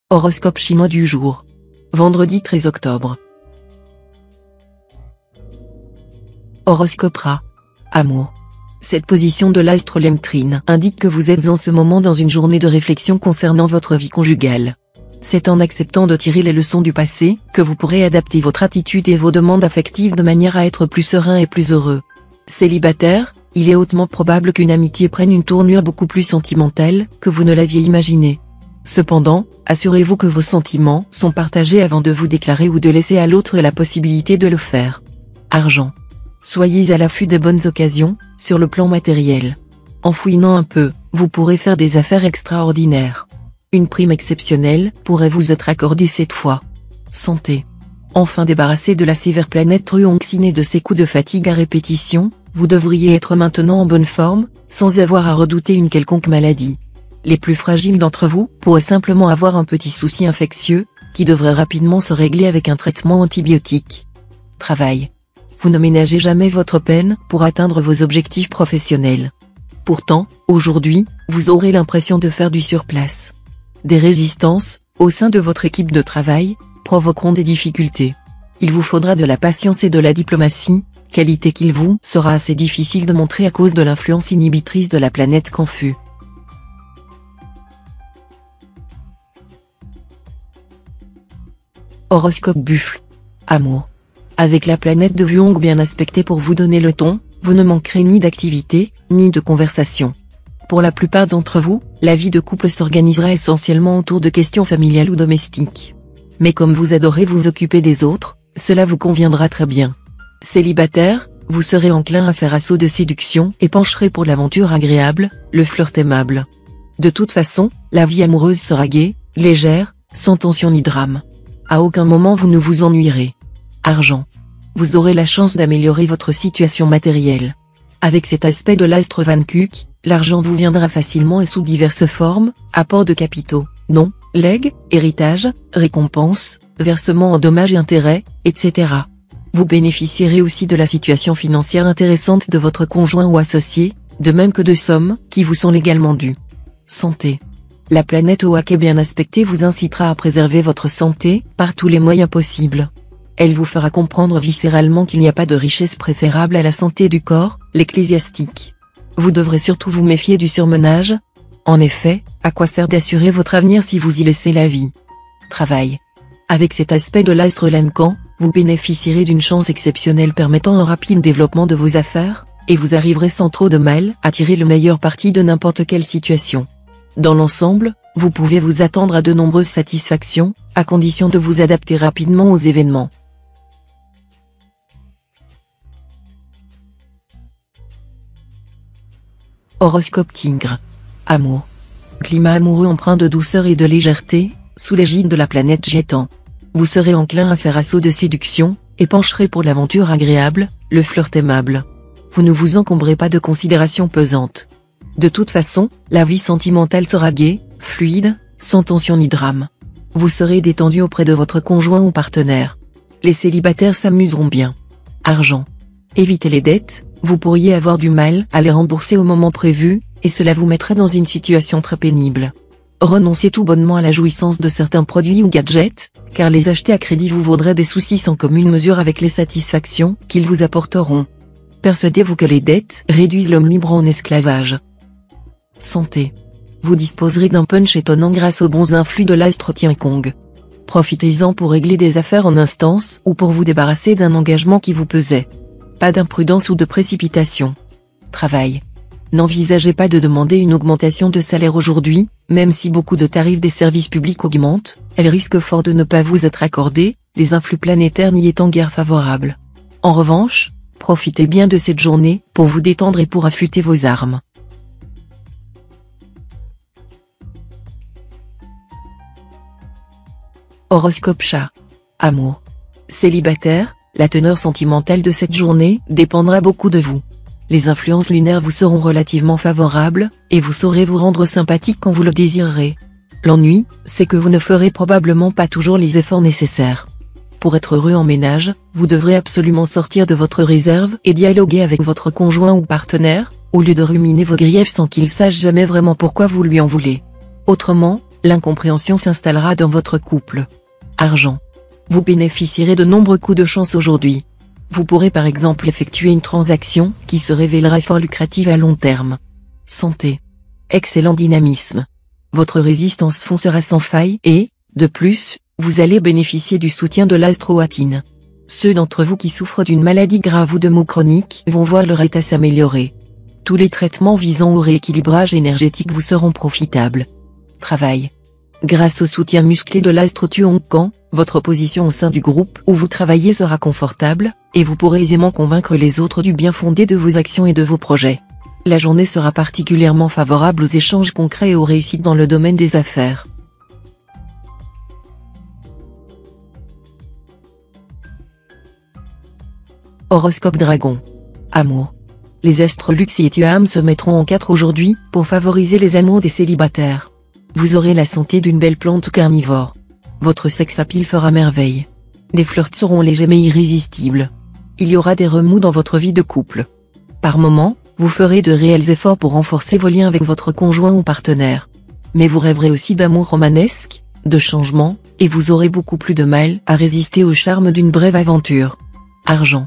Horoscope chinois du jour. Vendredi 13 octobre. Horoscope Ra. Amour. Cette position de l'astre Lemtrine indique que vous êtes en ce moment dans une journée de réflexion concernant votre vie conjugale. C'est en acceptant de tirer les leçons du passé que vous pourrez adapter votre attitude et vos demandes affectives de manière à être plus serein et plus heureux. Célibataire, il est hautement probable qu'une amitié prenne une tournure beaucoup plus sentimentale que vous ne l'aviez imaginé. Cependant, assurez-vous que vos sentiments sont partagés avant de vous déclarer ou de laisser à l'autre la possibilité de le faire. Argent. Soyez à l'affût des bonnes occasions, sur le plan matériel. En fouinant un peu, vous pourrez faire des affaires extraordinaires. Une prime exceptionnelle pourrait vous être accordée cette fois. Santé. Enfin débarrassé de la sévère planète Truonxine et de ses coups de fatigue à répétition, vous devriez être maintenant en bonne forme, sans avoir à redouter une quelconque maladie. Les plus fragiles d'entre vous pourraient simplement avoir un petit souci infectieux, qui devrait rapidement se régler avec un traitement antibiotique. Travail. Vous ne ménagez jamais votre peine pour atteindre vos objectifs professionnels. Pourtant, aujourd'hui, vous aurez l'impression de faire du surplace. Des résistances, au sein de votre équipe de travail, provoqueront des difficultés. Il vous faudra de la patience et de la diplomatie, qualité qu'il vous sera assez difficile de montrer à cause de l'influence inhibitrice de la planète Canfu. Horoscope Buffle. Amour. Avec la planète de Vuong bien aspectée pour vous donner le ton, vous ne manquerez ni d'activité, ni de conversation. Pour la plupart d'entre vous, la vie de couple s'organisera essentiellement autour de questions familiales ou domestiques. Mais comme vous adorez vous occuper des autres, cela vous conviendra très bien. Célibataire, vous serez enclin à faire assaut de séduction et pencherez pour l'aventure agréable, le flirt aimable. De toute façon, la vie amoureuse sera gaie, légère, sans tension ni drame. À aucun moment vous ne vous ennuierez. Argent. Vous aurez la chance d'améliorer votre situation matérielle. Avec cet aspect de l'astre Van Kuck, l'argent vous viendra facilement et sous diverses formes, apport de capitaux, dons, legs, héritage, récompenses, versements en dommages et intérêts, etc. Vous bénéficierez aussi de la situation financière intéressante de votre conjoint ou associé, de même que de sommes qui vous sont légalement dues. Santé. La planète Oak bien aspectée vous incitera à préserver votre santé par tous les moyens possibles. Elle vous fera comprendre viscéralement qu'il n'y a pas de richesse préférable à la santé du corps, l'ecclésiastique. Vous devrez surtout vous méfier du surmenage. En effet, à quoi sert d'assurer votre avenir si vous y laissez la vie? Travail. Avec cet aspect de l'astre Lemcan, vous bénéficierez d'une chance exceptionnelle permettant un rapide développement de vos affaires, et vous arriverez sans trop de mal à tirer le meilleur parti de n'importe quelle situation. Dans l'ensemble, vous pouvez vous attendre à de nombreuses satisfactions, à condition de vous adapter rapidement aux événements. Horoscope Tigre. Amour. Climat amoureux empreint de douceur et de légèreté, sous l'égide de la planète Jetan. Vous serez enclin à faire assaut de séduction, et pencherez pour l'aventure agréable, le flirt aimable. Vous ne vous encombrez pas de considérations pesantes. De toute façon, la vie sentimentale sera gaie, fluide, sans tension ni drame. Vous serez détendu auprès de votre conjoint ou partenaire. Les célibataires s'amuseront bien. Argent. Évitez les dettes, vous pourriez avoir du mal à les rembourser au moment prévu, et cela vous mettrait dans une situation très pénible. Renoncez tout bonnement à la jouissance de certains produits ou gadgets, car les acheter à crédit vous vaudrait des soucis sans commune mesure avec les satisfactions qu'ils vous apporteront. Persuadez-vous que les dettes réduisent l'homme libre en esclavage. Santé. Vous disposerez d'un punch étonnant grâce aux bons influx de l'astre Tiankong. Profitez-en pour régler des affaires en instance ou pour vous débarrasser d'un engagement qui vous pesait. Pas d'imprudence ou de précipitation. Travail. N'envisagez pas de demander une augmentation de salaire aujourd'hui, même si beaucoup de tarifs des services publics augmentent, elle risque fort de ne pas vous être accordée, les influx planétaires n'y étant guère favorables. En revanche, profitez bien de cette journée pour vous détendre et pour affûter vos armes. Horoscope Chat. Amour. Célibataire, la teneur sentimentale de cette journée dépendra beaucoup de vous. Les influences lunaires vous seront relativement favorables, et vous saurez vous rendre sympathique quand vous le désirerez. L'ennui, c'est que vous ne ferez probablement pas toujours les efforts nécessaires. Pour être heureux en ménage, vous devrez absolument sortir de votre réserve et dialoguer avec votre conjoint ou partenaire, au lieu de ruminer vos griefs sans qu'il sache jamais vraiment pourquoi vous lui en voulez. Autrement, L'incompréhension s'installera dans votre couple. Argent. Vous bénéficierez de nombreux coups de chance aujourd'hui. Vous pourrez par exemple effectuer une transaction qui se révélera fort lucrative à long terme. Santé. Excellent dynamisme. Votre résistance foncera sans faille et, de plus, vous allez bénéficier du soutien de l'astroatine. Ceux d'entre vous qui souffrent d'une maladie grave ou de maux chroniques vont voir leur état s'améliorer. Tous les traitements visant au rééquilibrage énergétique vous seront profitables. Travail. Grâce au soutien musclé de l'astre Tuonkan, votre position au sein du groupe où vous travaillez sera confortable, et vous pourrez aisément convaincre les autres du bien fondé de vos actions et de vos projets. La journée sera particulièrement favorable aux échanges concrets et aux réussites dans le domaine des affaires. Horoscope Dragon. Amour. Les astres Lux et Tuam se mettront en 4 aujourd'hui, pour favoriser les amours des célibataires. Vous aurez la santé d'une belle plante carnivore. Votre sex appeal fera merveille. Les flirts seront légers mais irrésistibles. Il y aura des remous dans votre vie de couple. Par moments, vous ferez de réels efforts pour renforcer vos liens avec votre conjoint ou partenaire. Mais vous rêverez aussi d'amour romanesque, de changement, et vous aurez beaucoup plus de mal à résister au charme d'une brève aventure. Argent.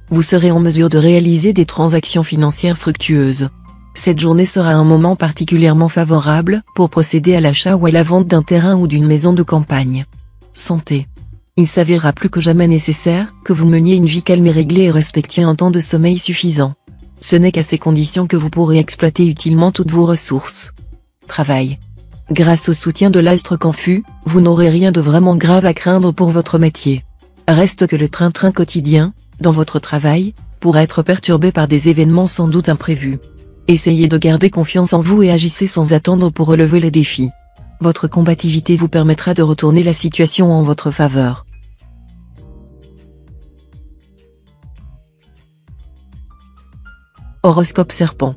Vous serez en mesure de réaliser des transactions financières fructueuses. Cette journée sera un moment particulièrement favorable pour procéder à l'achat ou à la vente d'un terrain ou d'une maison de campagne. Santé. Il s'avérera plus que jamais nécessaire que vous meniez une vie calme et réglée et respectiez un temps de sommeil suffisant. Ce n'est qu'à ces conditions que vous pourrez exploiter utilement toutes vos ressources. Travail. Grâce au soutien de l'astre Canfu, vous n'aurez rien de vraiment grave à craindre pour votre métier. Reste que le train-train quotidien, dans votre travail, pourrait être perturbé par des événements sans doute imprévus. Essayez de garder confiance en vous et agissez sans attendre pour relever les défis. Votre combativité vous permettra de retourner la situation en votre faveur. Horoscope Serpent.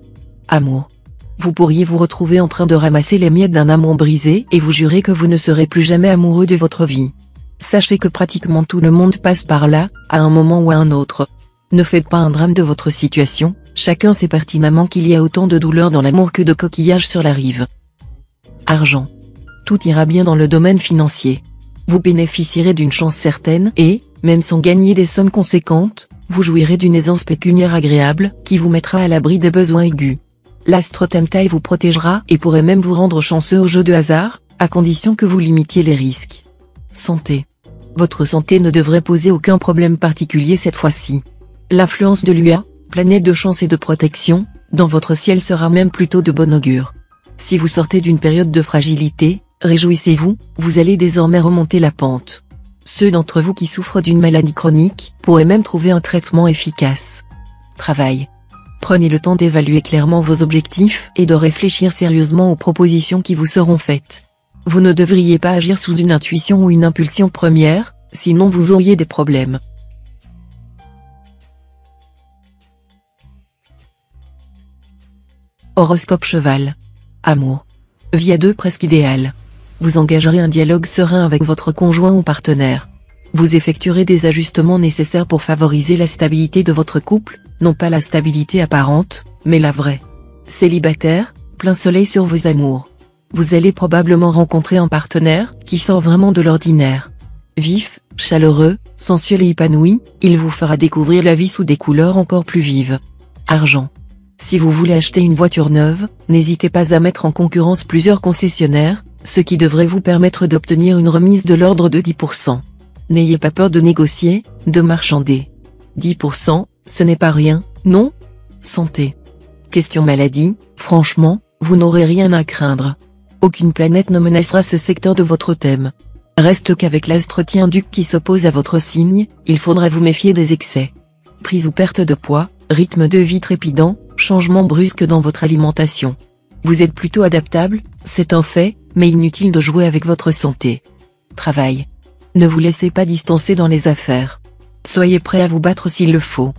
Amour. Vous pourriez vous retrouver en train de ramasser les miettes d'un amour brisé et vous jurer que vous ne serez plus jamais amoureux de votre vie. Sachez que pratiquement tout le monde passe par là, à un moment ou à un autre. Ne faites pas un drame de votre situation, chacun sait pertinemment qu'il y a autant de douleur dans l'amour que de coquillages sur la rive. Argent. Tout ira bien dans le domaine financier. Vous bénéficierez d'une chance certaine et, même sans gagner des sommes conséquentes, vous jouirez d'une aisance pécuniaire agréable qui vous mettra à l'abri des besoins aigus. L'astre Temtai vous protégera et pourrait même vous rendre chanceux au jeu de hasard, à condition que vous limitiez les risques. Santé. Votre santé ne devrait poser aucun problème particulier cette fois-ci. L'influence de l'UA, planète de chance et de protection, dans votre ciel sera même plutôt de bon augure. Si vous sortez d'une période de fragilité, réjouissez-vous, vous allez désormais remonter la pente. Ceux d'entre vous qui souffrent d'une maladie chronique pourraient même trouver un traitement efficace. Travail. Prenez le temps d'évaluer clairement vos objectifs et de réfléchir sérieusement aux propositions qui vous seront faites. Vous ne devriez pas agir sous une intuition ou une impulsion première, sinon vous auriez des problèmes. Horoscope Cheval. Amour. Vie à deux presque idéale. Vous engagerez un dialogue serein avec votre conjoint ou partenaire. Vous effectuerez des ajustements nécessaires pour favoriser la stabilité de votre couple, non pas la stabilité apparente, mais la vraie. Célibataire, plein soleil sur vos amours. Vous allez probablement rencontrer un partenaire qui sort vraiment de l'ordinaire. Vif, chaleureux, sensuel et épanoui, il vous fera découvrir la vie sous des couleurs encore plus vives. Argent. Si vous voulez acheter une voiture neuve, n'hésitez pas à mettre en concurrence plusieurs concessionnaires, ce qui devrait vous permettre d'obtenir une remise de l'ordre de 10%. N'ayez pas peur de négocier, de marchander. 10%, ce n'est pas rien, non? Santé. Question maladie, franchement, vous n'aurez rien à craindre. Aucune planète ne menacera ce secteur de votre thème. Reste qu'avec l'astre Tien-Duc qui s'oppose à votre signe, il faudra vous méfier des excès. Prise ou perte de poids, rythme de vie trépidant, changement brusque dans votre alimentation. Vous êtes plutôt adaptable, c'est un fait, mais inutile de jouer avec votre santé. Travail. Ne vous laissez pas distancer dans les affaires. Soyez prêt à vous battre s'il le faut.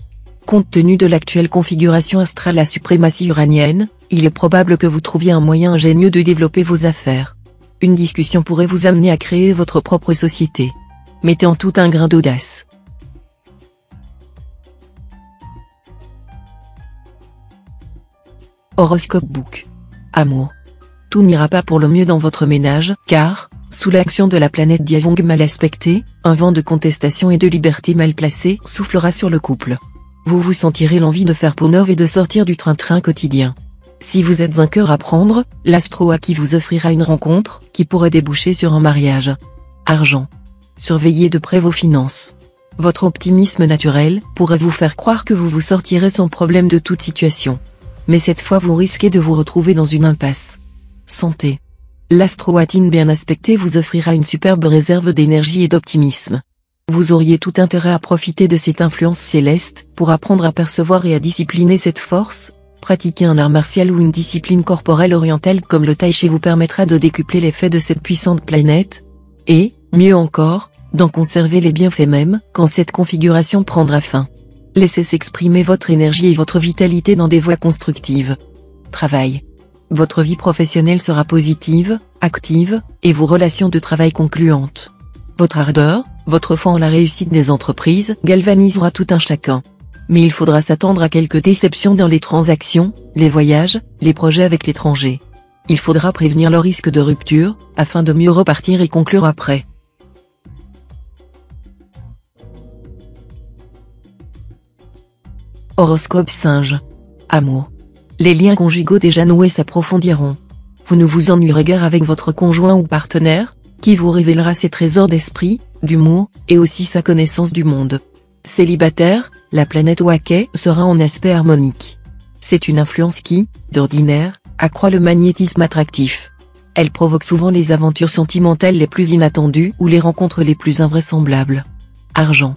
Compte tenu de l'actuelle configuration astrale à suprématie uranienne, il est probable que vous trouviez un moyen ingénieux de développer vos affaires. Une discussion pourrait vous amener à créer votre propre société. Mettez en tout un grain d'audace. Horoscope Book. Amour. Tout n'ira pas pour le mieux dans votre ménage, car, sous l'action de la planète Diavong mal aspectée, un vent de contestation et de liberté mal placé soufflera sur le couple. Vous vous sentirez l'envie de faire peau neuve et de sortir du train-train quotidien. Si vous êtes un cœur à prendre, l'astro-aki vous offrira une rencontre qui pourrait déboucher sur un mariage. Argent. Surveillez de près vos finances. Votre optimisme naturel pourrait vous faire croire que vous vous sortirez sans problème de toute situation. Mais cette fois vous risquez de vous retrouver dans une impasse. Santé. L'astro-atine bien aspectée vous offrira une superbe réserve d'énergie et d'optimisme. Vous auriez tout intérêt à profiter de cette influence céleste pour apprendre à percevoir et à discipliner cette force. Pratiquer un art martial ou une discipline corporelle orientale comme le tai chi vous permettra de décupler l'effet de cette puissante planète, et, mieux encore, d'en conserver les bienfaits même quand cette configuration prendra fin. Laissez s'exprimer votre énergie et votre vitalité dans des voies constructives. Travail. Votre vie professionnelle sera positive, active, et vos relations de travail concluantes. Votre ardeur, votre foi en la réussite des entreprises galvanisera tout un chacun. Mais il faudra s'attendre à quelques déceptions dans les transactions, les voyages, les projets avec l'étranger. Il faudra prévenir le risque de rupture, afin de mieux repartir et conclure après. Horoscope Singe. Amour. Les liens conjugaux déjà noués s'approfondiront. Vous ne vous ennuierez guère avec votre conjoint ou partenaire, qui vous révélera ses trésors d'esprit, d'humour, et aussi sa connaissance du monde. Célibataire, la planète Wakai sera en aspect harmonique. C'est une influence qui, d'ordinaire, accroît le magnétisme attractif. Elle provoque souvent les aventures sentimentales les plus inattendues ou les rencontres les plus invraisemblables. Argent.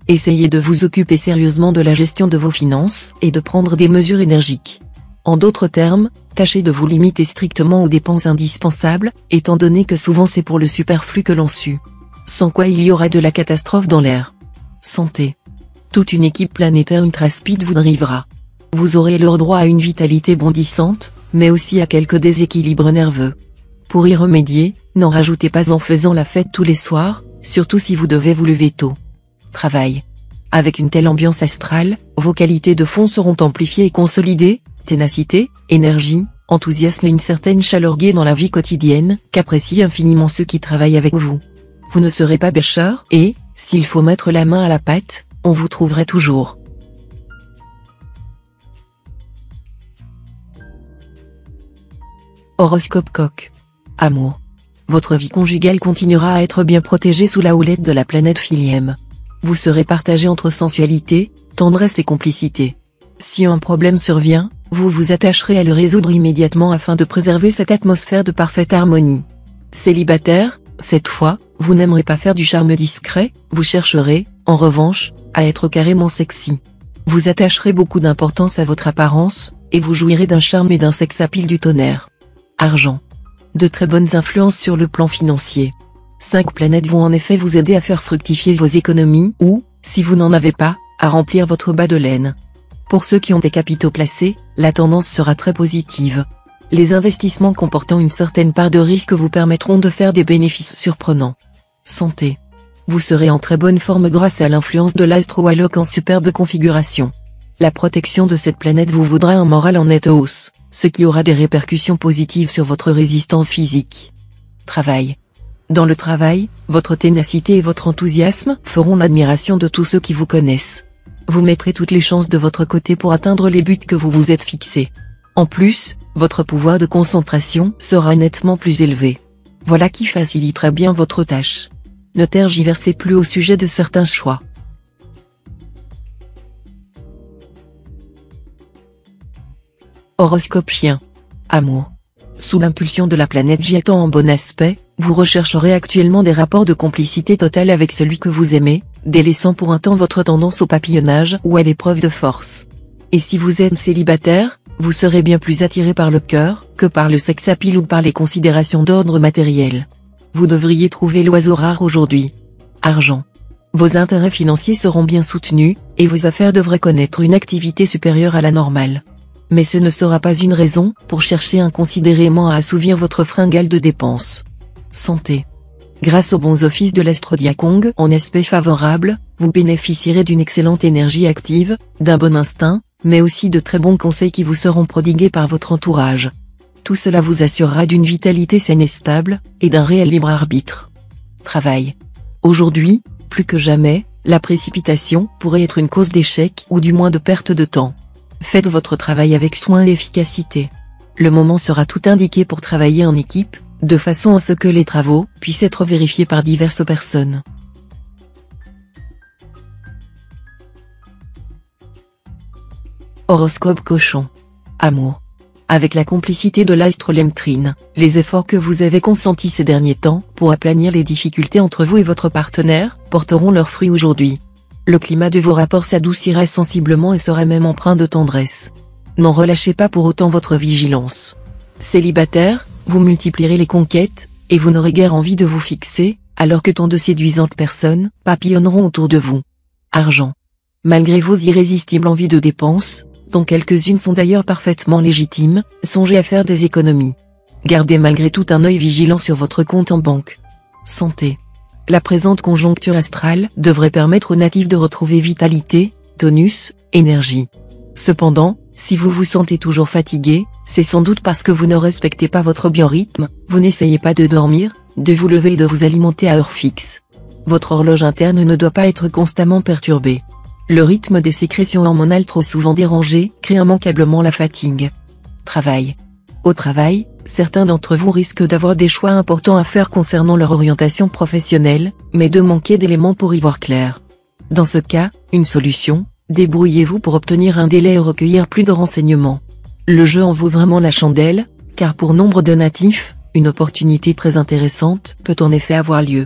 Essayez de vous occuper sérieusement de la gestion de vos finances et de prendre des mesures énergiques. En d'autres termes, tâchez de vous limiter strictement aux dépenses indispensables, étant donné que souvent c'est pour le superflu que l'on sue. Sans quoi il y aura de la catastrophe dans l'air. Santé. Toute une équipe planétaire ultra-speed vous drivera. Vous aurez le droit à une vitalité bondissante, mais aussi à quelques déséquilibres nerveux. Pour y remédier, n'en rajoutez pas en faisant la fête tous les soirs, surtout si vous devez vous lever tôt. Travail. Avec une telle ambiance astrale, vos qualités de fond seront amplifiées et consolidées, ténacité, énergie, enthousiasme et une certaine chaleur gaie dans la vie quotidienne, qu'apprécient infiniment ceux qui travaillent avec vous. Vous ne serez pas bêcheur et, s'il faut mettre la main à la pâte, on vous trouverait toujours. Horoscope Coq. Amour. Votre vie conjugale continuera à être bien protégée sous la houlette de la planète Philième. Vous serez partagé entre sensualité, tendresse et complicité. Si un problème survient, vous vous attacherez à le résoudre immédiatement afin de préserver cette atmosphère de parfaite harmonie. Célibataire, cette fois, vous n'aimerez pas faire du charme discret, vous chercherez, en revanche, à être carrément sexy. Vous attacherez beaucoup d'importance à votre apparence, et vous jouirez d'un charme et d'un sex-appeal du tonnerre. Argent. De très bonnes influences sur le plan financier. 5 planètes vont en effet vous aider à faire fructifier vos économies ou, si vous n'en avez pas, à remplir votre bas de laine. Pour ceux qui ont des capitaux placés, la tendance sera très positive. Les investissements comportant une certaine part de risque vous permettront de faire des bénéfices surprenants. Santé. Vous serez en très bonne forme grâce à l'influence de l'astro-alok en superbe configuration. La protection de cette planète vous vaudra un moral en nette hausse, ce qui aura des répercussions positives sur votre résistance physique. Travail. Dans le travail, votre ténacité et votre enthousiasme feront l'admiration de tous ceux qui vous connaissent. Vous mettrez toutes les chances de votre côté pour atteindre les buts que vous vous êtes fixés. En plus, votre pouvoir de concentration sera nettement plus élevé. Voilà qui facilitera bien votre tâche. Ne tergiversez plus au sujet de certains choix. Horoscope Chien. Amour. Sous l'impulsion de la planète Giatan en bon aspect, vous rechercherez actuellement des rapports de complicité totale avec celui que vous aimez, délaissant pour un temps votre tendance au papillonnage ou à l'épreuve de force. Et si vous êtes célibataire, vous serez bien plus attiré par le cœur que par le sex-appeal ou par les considérations d'ordre matériel. Vous devriez trouver l'oiseau rare aujourd'hui. Argent. Vos intérêts financiers seront bien soutenus, et vos affaires devraient connaître une activité supérieure à la normale. Mais ce ne sera pas une raison pour chercher inconsidérément à assouvir votre fringale de dépenses. Santé. Grâce aux bons offices de l'astro-diakong en aspect favorable, vous bénéficierez d'une excellente énergie active, d'un bon instinct, mais aussi de très bons conseils qui vous seront prodigués par votre entourage. Tout cela vous assurera d'une vitalité saine et stable, et d'un réel libre arbitre. Travail. Aujourd'hui, plus que jamais, la précipitation pourrait être une cause d'échec ou du moins de perte de temps. Faites votre travail avec soin et efficacité. Le moment sera tout indiqué pour travailler en équipe, de façon à ce que les travaux puissent être vérifiés par diverses personnes. Horoscope Cochon. Amour. Avec la complicité de l'astre Lemtrine, les efforts que vous avez consentis ces derniers temps pour aplanir les difficultés entre vous et votre partenaire porteront leurs fruits aujourd'hui. Le climat de vos rapports s'adoucira sensiblement et sera même empreint de tendresse. N'en relâchez pas pour autant votre vigilance. Célibataire, vous multiplierez les conquêtes, et vous n'aurez guère envie de vous fixer, alors que tant de séduisantes personnes papillonneront autour de vous. Argent. Malgré vos irrésistibles envies de dépenses, dont quelques-unes sont d'ailleurs parfaitement légitimes, songez à faire des économies. Gardez malgré tout un œil vigilant sur votre compte en banque. Santé. La présente conjoncture astrale devrait permettre aux natifs de retrouver vitalité, tonus, énergie. Cependant, si vous vous sentez toujours fatigué, c'est sans doute parce que vous ne respectez pas votre biorhythme, vous n'essayez pas de dormir, de vous lever et de vous alimenter à heure fixe. Votre horloge interne ne doit pas être constamment perturbée. Le rythme des sécrétions hormonales trop souvent dérangé crée immanquablement la fatigue. Travail. Au travail, certains d'entre vous risquent d'avoir des choix importants à faire concernant leur orientation professionnelle, mais de manquer d'éléments pour y voir clair. Dans ce cas, une solution, débrouillez-vous pour obtenir un délai et recueillir plus de renseignements. Le jeu en vaut vraiment la chandelle, car pour nombre de natifs, une opportunité très intéressante peut en effet avoir lieu.